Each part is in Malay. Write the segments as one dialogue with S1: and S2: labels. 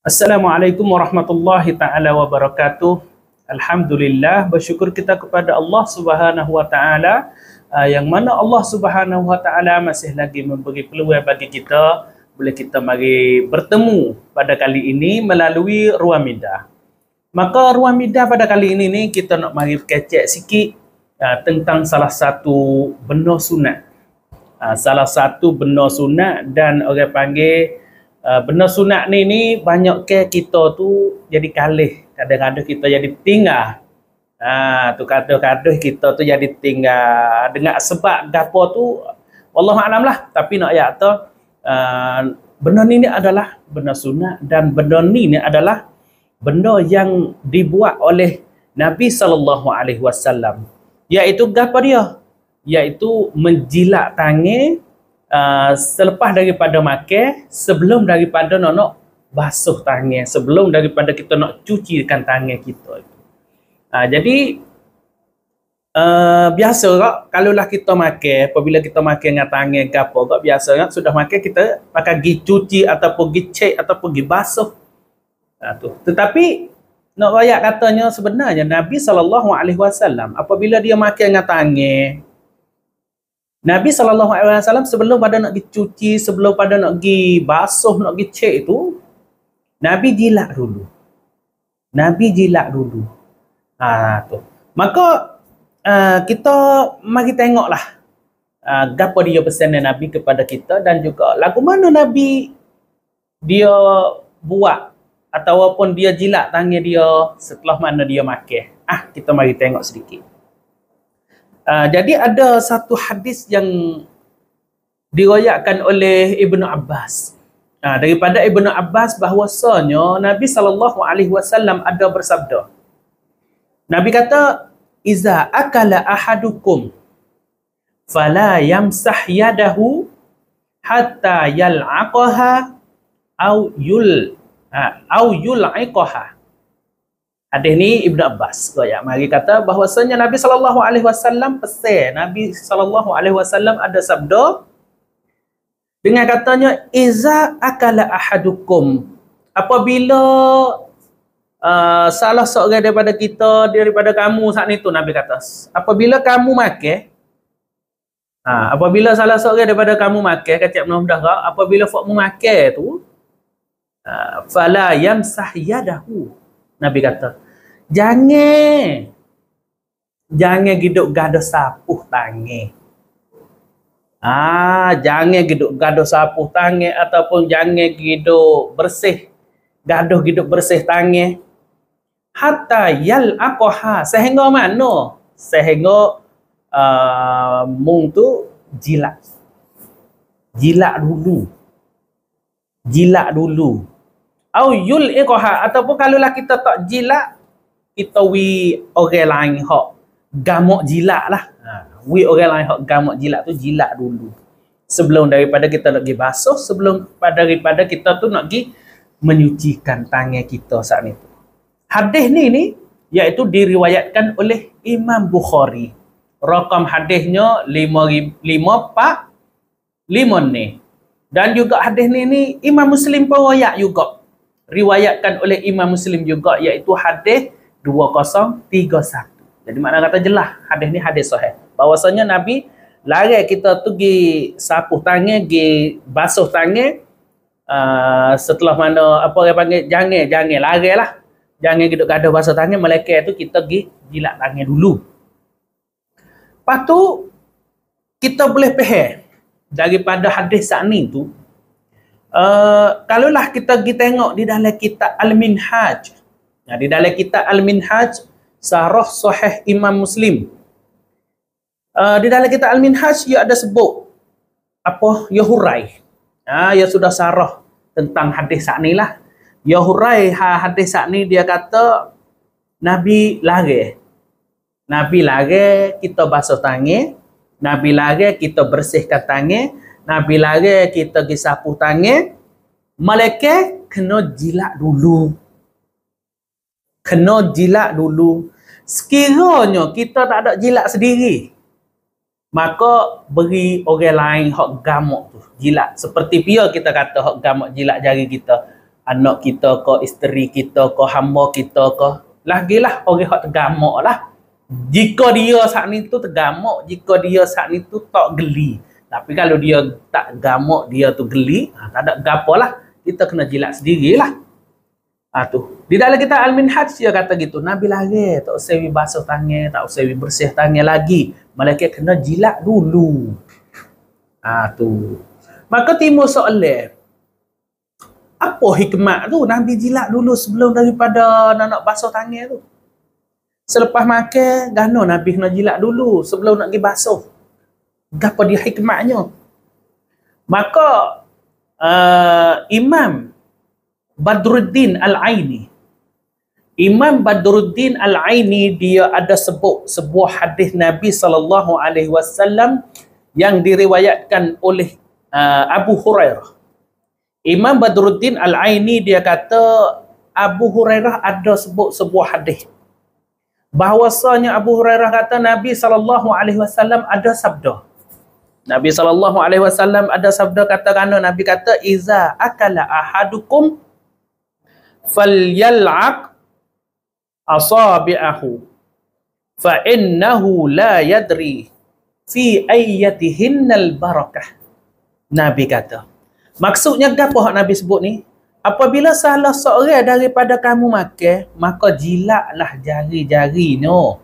S1: Assalamualaikum warahmatullahi taala wabarakatuh. Alhamdulillah, bersyukur kita kepada Allah Subhanahu wa taala yang mana Allah Subhanahu wa taala masih lagi memberi peluang bagi kita boleh kita mari bertemu pada kali ini melalui Ruang Minda. Maka Ruang Minda pada kali ini kita nak mari kecek sikit tentang salah satu benda sunat. Salah satu benda sunat dan orang panggil benda sunat ni banyak ke kita tu jadi kalih. Kadang-kadang kita jadi tinggal. Tu kadang-kadang kita tu jadi tinggal dengan sebab gapo tu wallahu alam lah. Tapi nak ayat tu benda ni adalah benda sunat dan benda ni adalah benda yang dibuat oleh Nabi SAW. Iaitu gapo dia? Iaitu menjilat tangan selepas daripada makan, sebelum daripada nak basuh tangan, sebelum daripada kita nak cucikan tangan kita. Jadi biasa kak, kalaulah kita makan, apabila kita makan dengan tangan ke apa kak, biasa kak sudah makan kita pakai pergi cuci ataupun pergi cek ataupun pergi basuh. Tu. Tetapi nak rakyat katanya sebenarnya Nabi SAW apabila dia makan dengan tangan, Nabi SAW sebelum pada nak dicuci, sebelum pada nak pergi basuh, nak pergi cek itu, Nabi jilat dulu. Nabi jilat dulu. Tu. Maka kita mari tengoklah gapo dia pesan Nabi kepada kita dan juga lagu mana Nabi dia buat ataupun dia jilat tangan dia setelah mana dia makan. Kita mari tengok sedikit. Jadi ada satu hadis yang diriwayatkan oleh Ibnu Abbas. Daripada Ibnu Abbas bahwasanya Nabi SAW ada bersabda. Nabi kata, "Iza akala ahadukum fala yamsah yadahu hatta yal'aqaha au yul'iqaha." Hadis ni Ibnu Abbas mari kata bahwasanya Nabi SAW pesan, Nabi SAW ada sabda dengan katanya, "Iza akala ahadukum," apabila salah seorang daripada kita, daripada kamu saat itu, Nabi kata, apabila kamu makan, apabila salah seorang daripada kamu makan, kata Ibnu Abbas, apabila fakmu makan tu, fala yamsah yadahu. Nabi kata, jangan giduk gaduh sapuh tangan. Jangan giduk gaduh sapuh tangan ataupun jangan giduk giduk bersih tangan. Hatta yal'aqaha, sehingga mana? Sehingga mung tu jilat. Jilat dulu. Au yul'iqaha, ataupun kalaulah kita tak jilat, kita orang lain hak gamuk jilat lah. Orang lain hak gamuk jilat tu jilat dulu. Sebelum daripada kita nak pergi basuh, sebelum daripada kita tu nak pergi menyucikan tangan kita saat itu. Hadis ni iaitu diriwayatkan oleh Imam Bukhari. Rakam hadisnya 5545 ni. Dan juga hadis ni Imam Muslim pun riwayatkan oleh Imam Muslim juga, iaitu hadis 2031. Jadi makna kata jelas hadis ni hadis sahih. Bahwasanya Nabi larang kita tu pergi sapuh tangan, pergi basuh tangan setelah mana apa orang panggil jangan larang lah. Jangan duduk gaduh basuh tangan, melainkan tu kita pergi jilat tangan dulu. Lepas tu kita boleh faham daripada hadis saat ni tu, kalaulah kita pergi tengok di dalam kitab Al-Minhaj. Di dalam kitab Al-Minhaj, Syarah Sahih Imam Muslim. Di dalam kitab Al-Minhaj, ia ada sebut apa? Ya hurai. Ya sudah syarah tentang hadis saat ni lah. Ya hurai hadis saat ni, dia kata Nabi larang kita basuh tangan, Nabi larang kita bersihkan tangan, Nabi larang kita pergi sapuh tangan, malaikat kena jilat dulu. Sekiranya kita tak ada jilat sendiri, maka beri orang lain hak gamuk tu jilat. Seperti pia kita kata hak gamuk jilat jari kita. anak kita ke, isteri kita ke, hamba kita ke. Lagilah orang hak tergamak lah. Jika dia saat ni tu tergamak, jika dia saat ni tu tak geli. Tapi kalau dia tak gamak, dia tu geli, tak ada gapo lah. Kita kena jilat sendirilah. Tu. Di dalam kita Al-Minhaj dia kata gitu, Nabi lagi tak usah basuh tangan, tak usah bersih tangan lagi. Malaikat kena jilat dulu. Tu. Maka timbul soalan, apa hikmat tu Nabi jilat dulu sebelum daripada nak basuh tangan tu? Selepas makan, gano Nabi kena jilat dulu sebelum nak pergi basuh. Apa dia hikmatnya? Maka Imam Badruddin Al-Aini, Imam Badruddin Al-Aini dia ada sebut sebuah hadis Nabi SAW yang diriwayatkan oleh Abu Hurairah. Imam Badruddin Al-Aini dia kata Abu Hurairah ada sebut sebuah hadis bahwasanya Abu Hurairah kata Nabi SAW ada sabda. Nabi SAW ada sabda kata-kata, Nabi kata, Iza akala ahadukum falyal'aq asabi'ahu fa innahu la yadri fi ayyatihinnal barakah. Nabi kata. Maksudnya apa Nabi sebut ni? Apabila salah seorang daripada kamu makan, maka jilatlah jari-jari no.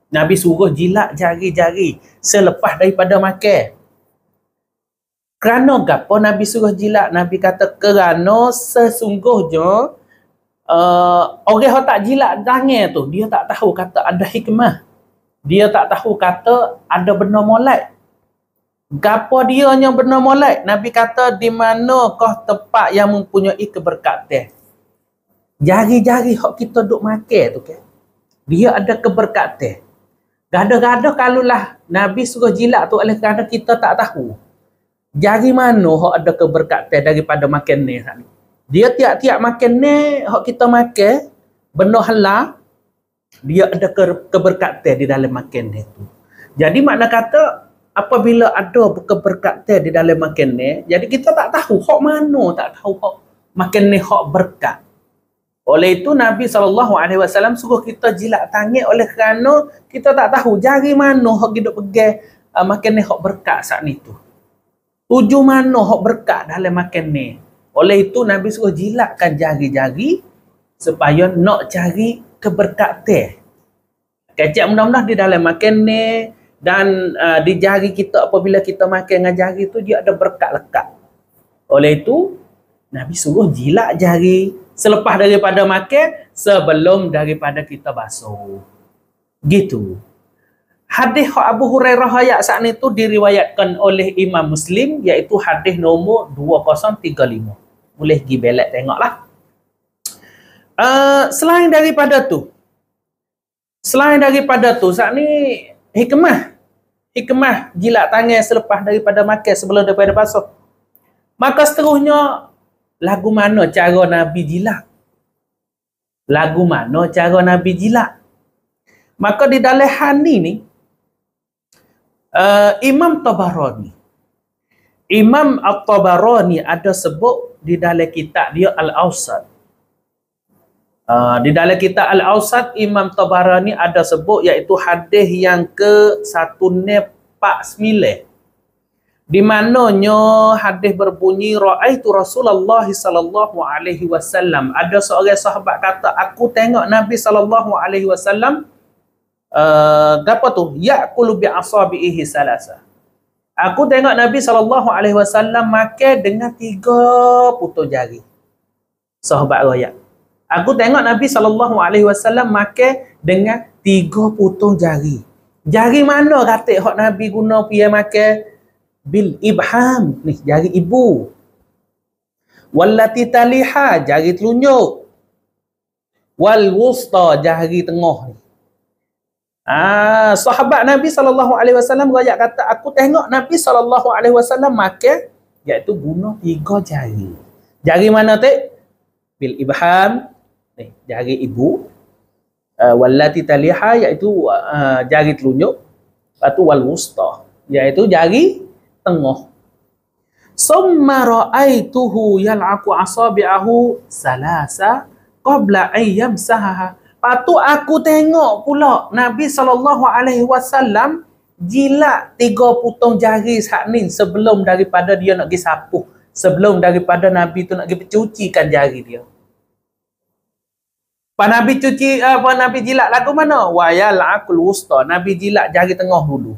S1: Nabi suruh jilat jari-jari selepas daripada makan. Kerana apa Nabi suruh jilat? Nabi kata kerana sesungguhnya orang yang tak jilat tangan tu, dia tak tahu kata ada hikmah. Dia tak tahu kata ada benda molek. Gapo dia yang benar molek? Nabi kata di manakah tempat yang mempunyai keberkatan? Jari-jari hak kita duk makan tu kan. Dia ada keberkatan. Gada-gada kalulah Nabi suruh jilat tu oleh kerana kita tak tahu. Jari mana hak ada keberkatan daripada makan ni. Dia tiap-tiap makan ni hak kita makan benda halal, dia ada keberkatan di dalam makan ni tu. Jadi makna kata apabila ada keberkatan di dalam makan ni, jadi kita tak tahu hak mana, tak tahu hak makan ni hak berkat. Oleh itu Nabi SAW suruh kita jilat tangan oleh kerana kita tak tahu jari mana hak hidup pegang makan ni hak berkat saat ni tu. Tuju mana hak berkat dalam makan ni. Oleh itu Nabi suruh jilatkan jari-jari supaya nak cari keberkatan. Kecik mudah-mudahan di dalam makan ni. Dan di jari kita apabila kita makan dengan jari tu dia ada berkat lekat. Oleh itu Nabi suruh jilat jari selepas daripada makan sebelum daripada kita basuh. Gitu. Hadis Abu Hurairah ayat saat itu diriwayatkan oleh Imam Muslim iaitu hadis nombor 2035. Boleh pergi belak tengoklah. Selain daripada tu saat ni hikmah jilat tangan selepas daripada makan sebelum daripada basuh. Maka seterusnya lagu mana cara Nabi jilat? Lagu mana cara Nabi jilat? Maka di dalam hadis ni Imam At-Tabarani ada sebut di dalam kitab dia Al-Awsat. Di dalam kitab Al-Awsat Imam Tabarani ada sebut iaitu hadis yang ke-149 di mananya hadis berbunyi raaitu Rasulullah sallallahu alaihi wasallam. Ada seorang sahabat kata aku tengok Nabi sallallahu alaihi wasallam gapo tu yaqulu bi asabihi salasa. Aku tengok Nabi sallallahu alaihi wasallam makan dengan 3 potong jari. Sahabat riwayat. Aku tengok Nabi SAW makan dengan 3 potong jari. Jari mana kata hak Nabi guna pergi makan? Bil ibham. Ni jari ibu. Wallati taliha, jari telunjuk. Wal wusta, jari tengah. Sahabat Nabi SAW rakyat kata, aku tengok Nabi SAW makan, iaitu guna 3 jari. Jari mana tu? Bil ibham. Jari ibu, wallati taliha iaitu jari telunjuk, lepas tu wal wusta iaitu jari tengah. Summa ra'aituhu yal'aqu asabi'ahu salasa qabla an yamsahaha. Lepas tu aku tengok pula Nabi SAW jilat 3 potong jari sat ni sebelum daripada dia nak pergi sapuh. Sebelum daripada Nabi tu nak pergi cucikan jari dia. Pas Nabi cuci, Nabi jilat lagu mana? Wa yal'aqul wusta. Nabi jilat jari tengah dulu.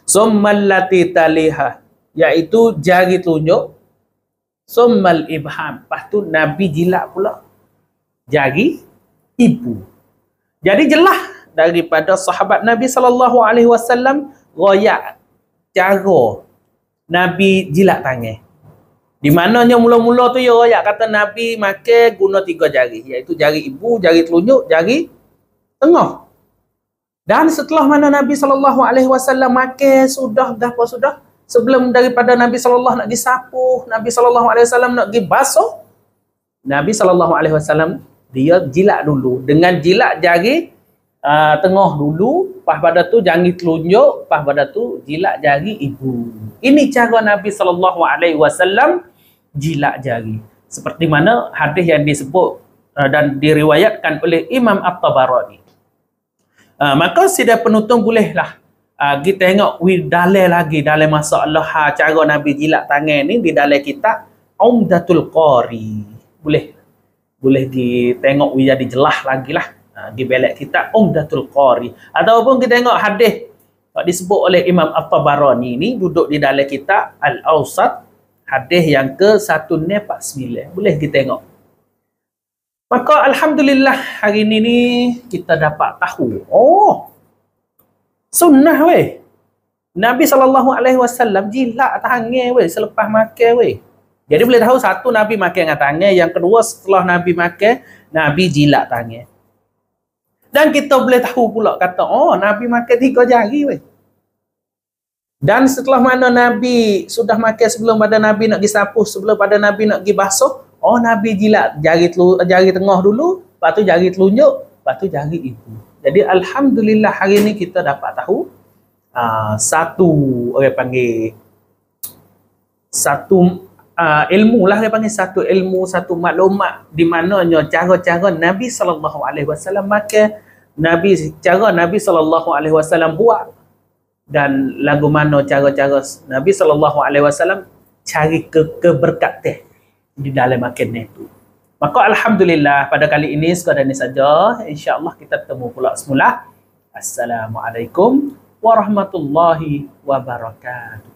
S1: Summal lati taliha, iaitu jari telunjuk. Summal ibham. Lepas tu Nabi jilat pula jari ibu. Jadi jelas daripada sahabat Nabi SAW royak cara Nabi jilat tangan. Di mananya mula-mula tu ya royak kata Nabi makan guna 3 jari, iaitu jari ibu, jari telunjuk, jari tengah. Dan setelah mana Nabi SAW makan sudah sebelum daripada Nabi SAW nak pergi sapuh, Nabi SAW nak pergi basuh, Nabi SAW dia jilat dulu dengan jilat jari tengah dulu, lepas pada tu jari telunjuk, lepas pada tu jilat jari ibu. Ini cara Nabi SAW jilat jari. Seperti mana hadis yang disebut dan diriwayatkan oleh Imam At-Tabarani. Maka sidang penonton bolehlah kita tengok dalil lagi dalam masalah cara Nabi jilat tangan ni di dalam kitab Umdatul Qari. Boleh ditengok jadi jelas lagi lah di belak kitab Umdatul Qari. Ataupun kita tengok hadis disebut oleh Imam At-Tabarani ni duduk di dalam kitab Al-Awsat, hadis yang ke-1049. Boleh kita tengok. Maka alhamdulillah hari ni kita dapat tahu. Oh, sunnah weh. Nabi SAW jilat tangan weh selepas makan weh. Jadi boleh tahu satu Nabi makan dengan tangan, yang kedua setelah Nabi makan Nabi jilat tangan. Dan kita boleh tahu pula kata oh Nabi makan 3 jari weh. Dan setelah mana Nabi sudah makan sebelum pada Nabi nak pergi sapuh, sebelum pada Nabi nak pergi basuh, oh Nabi jilat jari tengah dulu, lepas tu jari telunjuk, lepas tu jari ibu. Jadi alhamdulillah hari ni kita dapat tahu satu orang panggil satu ilmu lah, dia panggil satu ilmu, satu maklumat di mananya cara-cara Nabi SAW makan, cara Nabi SAW buat, dan lagu mana cara-cara Nabi SAW cari keberkatan di dalam makan itu. Maka alhamdulillah pada kali ini sekadar ini saja. InsyaAllah kita bertemu pula semula. Assalamualaikum warahmatullahi wabarakatuh.